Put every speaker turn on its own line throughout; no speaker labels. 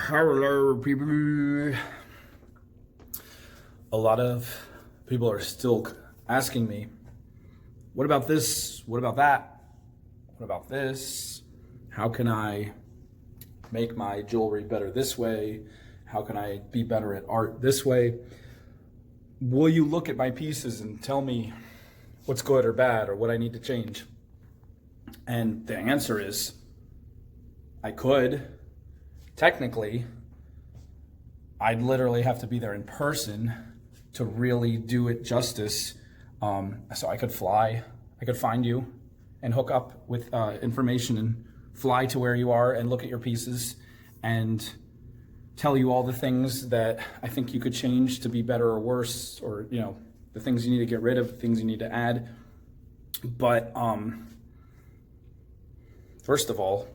Hello, people. A lot of people are still asking me, what about this? What about that? What about this? How can I make my jewelry better this way? How can I be better at art this way? Will you look at my pieces and tell me what's good or bad or what I need to change? And the answer is, I could. Technically, I'd literally have to be there in person to really do it justice. So I could fly, I could find you and hook up with information and fly to where you are and look at your pieces and tell you all the things that I think you could change to be better or worse, or, you know, the things you need to get rid of, things you need to add. But first of all,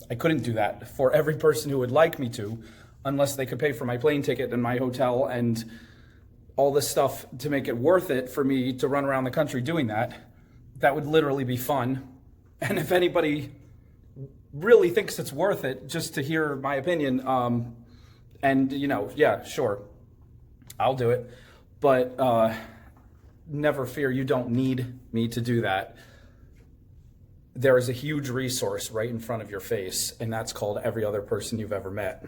I couldn't do that for every person who would like me to, unless they could pay for my plane ticket and my hotel and all this stuff to make it worth it for me to run around the country doing that. That would literally be fun. And if anybody really thinks it's worth it just to hear my opinion, and you know, yeah, sure, I'll do it. But never fear, you don't need me to do that. There is a huge resource right in front of your face, and that's called every other person you've ever met.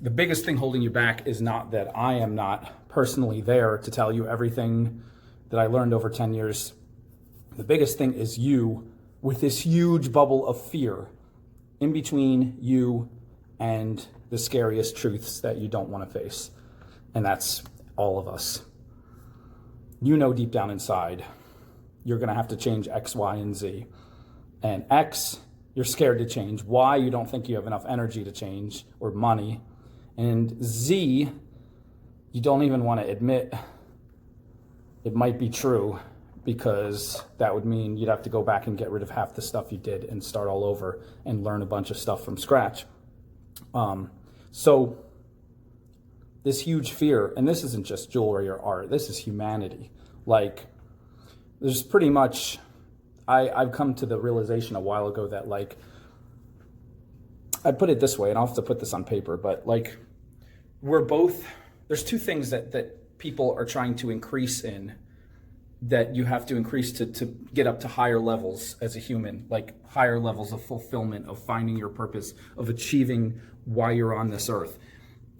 The biggest thing holding you back is not that I am not personally there to tell you everything that I learned over 10 years. The biggest thing is you with this huge bubble of fear in between you and the scariest truths that you don't want to face. And that's all of us. You know deep down inside, you're going to have to change X, Y, and Z. And X, you're scared to change. Y, you don't think you have enough energy to change or money. And Z, you don't even want to admit it might be true, because that would mean you'd have to go back and get rid of half the stuff you did and start all over and learn a bunch of stuff from scratch. So this huge fear, and this isn't just jewelry or art, this is humanity. Like, there's pretty much, I've come to the realization a while ago that, like, I put it this way, and I'll have to put this on paper, but like, we're both, there's two things that people are trying to increase in, that you have to increase to get up to higher levels as a human, like higher levels of fulfillment, of finding your purpose, of achieving why you're on this earth.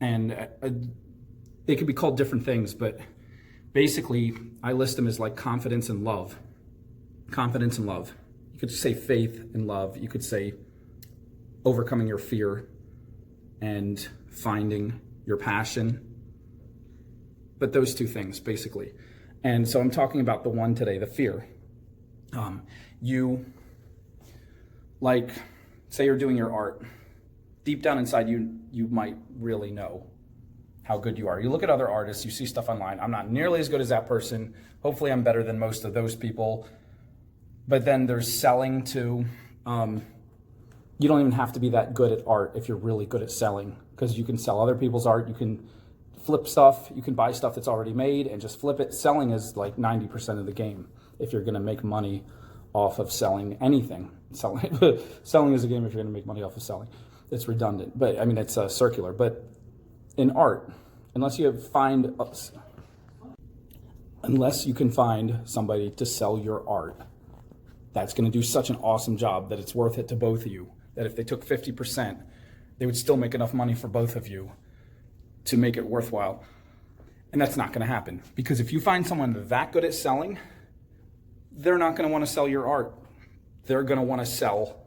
And they could be called different things, but basically I list them as like confidence and love. Confidence and love. You could say faith and love. You could say overcoming your fear and finding your passion. But those two things, basically. And so I'm talking about the one today, the fear. You, like, say you're doing your art. Deep down inside you might really know how good you are. You look at other artists, you see stuff online. I'm not nearly as good as that person. Hopefully I'm better than most of those people. But then there's selling too. You don't even have to be that good at art if you're really good at selling, because you can sell other people's art. You can flip stuff. You can buy stuff that's already made and just flip it. Selling is like 90% of the game if you're going to make money off of selling anything. Selling is a game if you're going to make money off of selling. It's redundant, but I mean, it's circular. But in art, unless you can find somebody to sell your art, that's going to do such an awesome job that it's worth it to both of you. That if they took 50%, they would still make enough money for both of you to make it worthwhile. And that's not going to happen, because if you find someone that good at selling, they're not going to want to sell your art. They're going to want to sell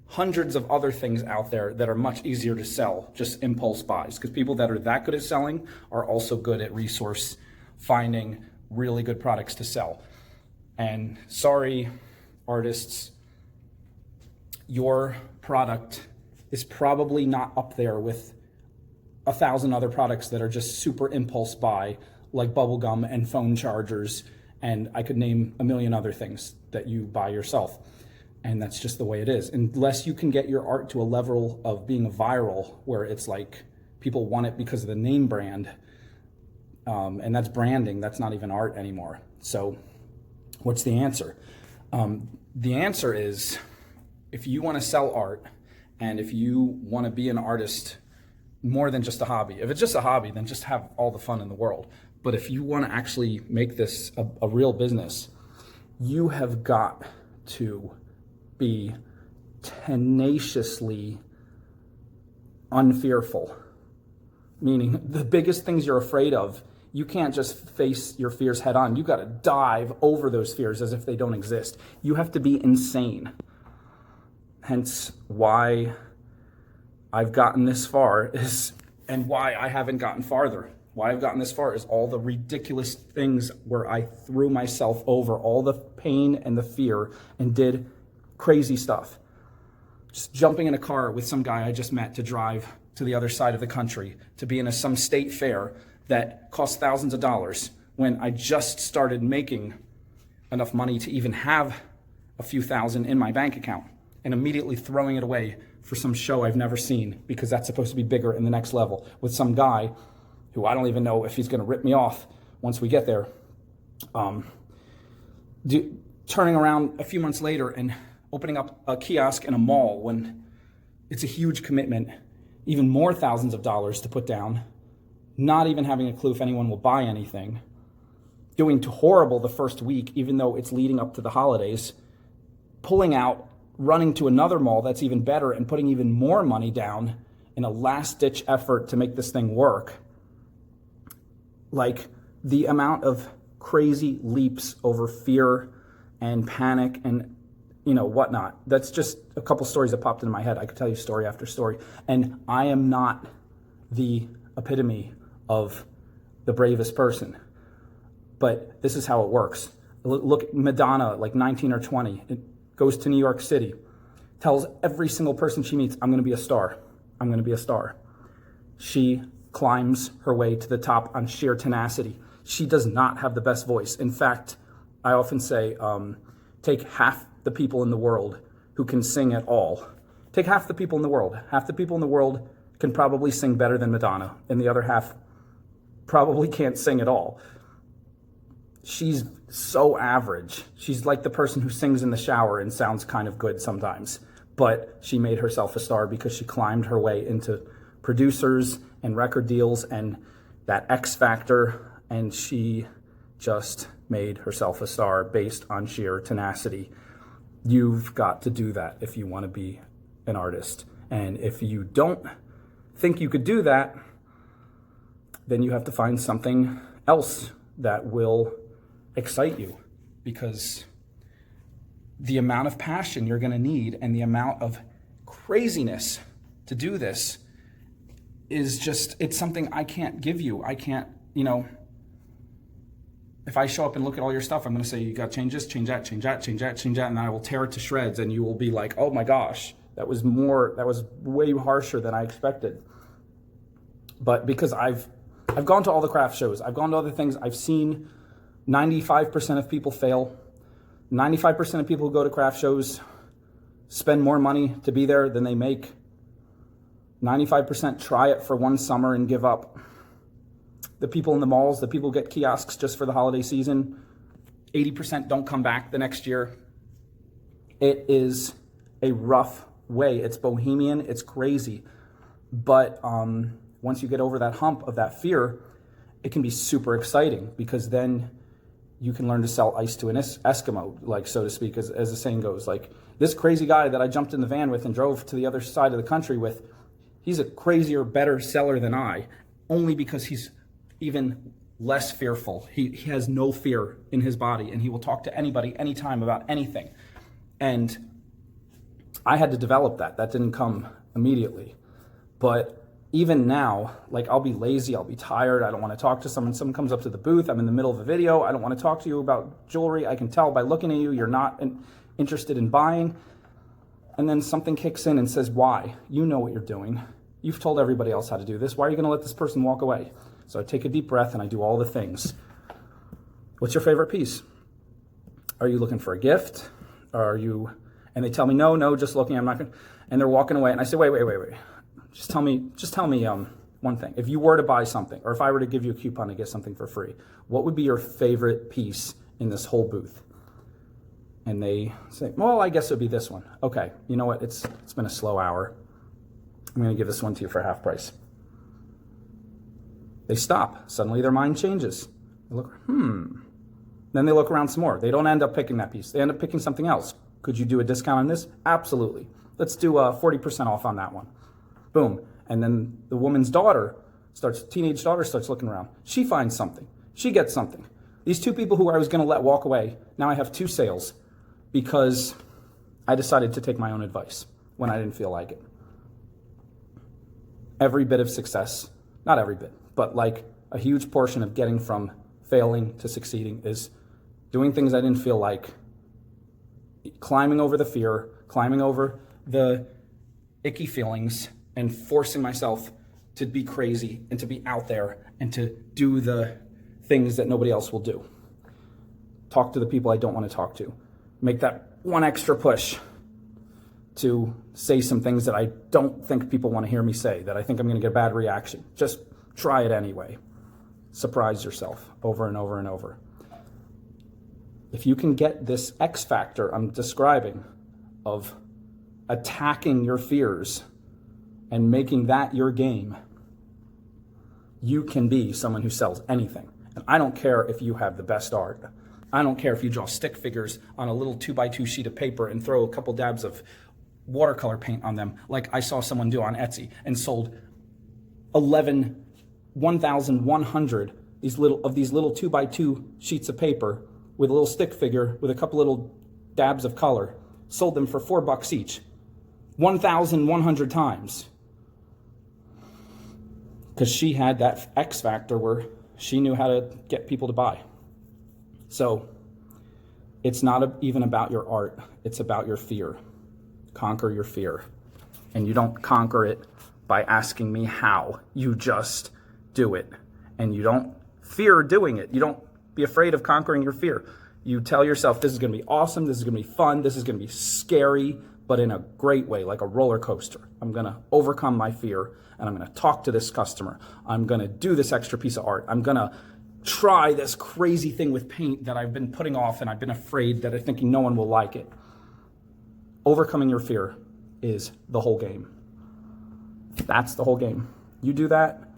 hundreds of other things out there that are much easier to sell, just impulse buys, because people that are that good at selling are also good at resource finding really good products to sell. And sorry, artists, your product is probably not up there with 1,000 other products that are just super impulse buy, like bubblegum and phone chargers, and I could name a million other things that you buy yourself. And that's just the way it is. Unless you can get your art to a level of being viral, where it's like people want it because of the name brand, and that's branding, that's not even art anymore. So what's the answer? The answer is, if you want to sell art, and if you want to be an artist more than just a hobby. If it's just a hobby, then just have all the fun in the world. But if you want to actually make this a real business, you have got to be tenaciously unfearful. Meaning the biggest things you're afraid of, you can't just face your fears head on. You got to dive over those fears as if they don't exist. You have to be insane. Hence why I've gotten this far and why I haven't gotten farther. Why I've gotten this far is all the ridiculous things where I threw myself over all the pain and the fear and did crazy stuff. Just jumping in a car with some guy I just met to drive to the other side of the country, to be in some state fair that cost thousands of dollars when I just started making enough money to even have a few thousand in my bank account, and immediately throwing it away for some show I've never seen because that's supposed to be bigger in the next level with some guy who I don't even know if he's going to rip me off once we get there. Turning around a few months later and opening up a kiosk in a mall when it's a huge commitment, even more thousands of dollars to put down, not even having a clue if anyone will buy anything, doing horrible the first week, even though it's leading up to the holidays, pulling out, running to another mall that's even better and putting even more money down in a last-ditch effort to make this thing work. Like the amount of crazy leaps over fear and panic and whatnot. That's just a couple stories that popped into my head. I could tell you story after story. And I am not the epitome of the bravest person. But this is how it works. Look, Madonna, like 19 or 20, it goes to New York City, tells every single person she meets, I'm going to be a star. I'm going to be a star. She climbs her way to the top on sheer tenacity. She does not have the best voice. In fact, I often say, take half the people in the world who can sing at all. Take half the people in the world. Half the people in the world can probably sing better than Madonna, and the other half probably can't sing at all. She's so average. She's like the person who sings in the shower and sounds kind of good sometimes. But she made herself a star because she climbed her way into producers and record deals and that X factor, and she just made herself a star based on sheer tenacity. You've got to do that if you want to be an artist. And if you don't think you could do that, then you have to find something else that will excite you, because the amount of passion you're going to need and the amount of craziness to do this is just, it's something I can't give you. I can't, if I show up and look at all your stuff, I'm going to say, you got to change this, change that, change that, change that, change that, and I will tear it to shreds, and you will be like, oh my gosh, that was way harsher than I expected. But because I've gone to all the craft shows, I've gone to other things, I've seen 95% of people fail. 95% of people who go to craft shows spend more money to be there than they make. 95% try it for one summer and give up. The people in the malls, the people who get kiosks just for the holiday season, 80% don't come back the next year. It is a rough way. It's bohemian, it's crazy. But once you get over that hump of that fear, it can be super exciting, because then you can learn to sell ice to an Eskimo, like, so to speak, as the saying goes. Like, this crazy guy that I jumped in the van with and drove to the other side of the country with, he's a crazier, better seller than I, only because he's even less fearful. He has no fear in his body, and he will talk to anybody, anytime, about anything. And I had to develop that. That didn't come immediately. But even now, like, I'll be lazy, I'll be tired, I don't want to talk to someone. Someone comes up to the booth, I'm in the middle of a video, I don't want to talk to you about jewelry. I can tell by looking at you, you're not interested in buying. And then something kicks in and says, why? You know what you're doing. You've told everybody else how to do this. Why are you going to let this person walk away? So I take a deep breath and I do all the things. What's your favorite piece? Are you looking for a gift? And they tell me, no, just looking, I'm not going to. And they're walking away. And I say, wait. Just tell me one thing. If you were to buy something, or if I were to give you a coupon to get something for free, what would be your favorite piece in this whole booth? And they say, well, I guess it would be this one. Okay, you know what? It's been a slow hour. I'm going to give this one to you for half price. They stop. Suddenly their mind changes. They look, Then they look around some more. They don't end up picking that piece. They end up picking something else. Could you do a discount on this? Absolutely. Let's do a 40% off on that one. Boom. And then the woman's teenage daughter starts looking around. She finds something. She gets something. These two people who I was going to let walk away, now I have 2 sales because I decided to take my own advice when I didn't feel like it. Every bit of success, not every bit, but like a huge portion of getting from failing to succeeding is doing things I didn't feel like, climbing over the fear, climbing over the icky feelings, and forcing myself to be crazy and to be out there and to do the things that nobody else will do. Talk to the people I don't want to talk to. Make that one extra push to say some things that I don't think people want to hear me say, that I think I'm going to get a bad reaction. Just try it anyway. Surprise yourself over and over and over. If you can get this X factor I'm describing of attacking your fears and making that your game, you can be someone who sells anything. And I don't care if you have the best art. I don't care if you draw stick figures on a little 2x2 sheet of paper and throw a couple dabs of watercolor paint on them, like I saw someone do on Etsy, and sold 1,100 these little 2x2 sheets of paper with a little stick figure with a couple little dabs of color. Sold them for $4 each, 1,100 times. Because she had that X factor where she knew how to get people to buy. So it's not even about your art. It's about your fear. Conquer your fear. And you don't conquer it by asking me how. You just do it. And you don't fear doing it. You don't be afraid of conquering your fear. You tell yourself, this is going to be awesome. This is going to be fun. This is going to be scary, but in a great way, like a roller coaster. I'm going to overcome my fear, and I'm going to talk to this customer. I'm going to do this extra piece of art. I'm going to try this crazy thing with paint that I've been putting off and I've been afraid that I'm thinking no one will like it. Overcoming your fear is the whole game. That's the whole game. You do that,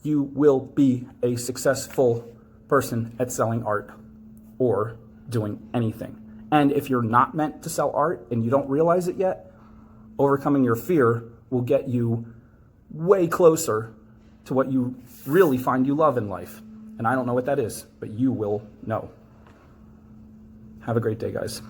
you will be a successful person at selling art or doing anything. And if you're not meant to sell art and you don't realize it yet, overcoming your fear will get you way closer to what you really find you love in life. And I don't know what that is, but you will know. Have a great day, guys.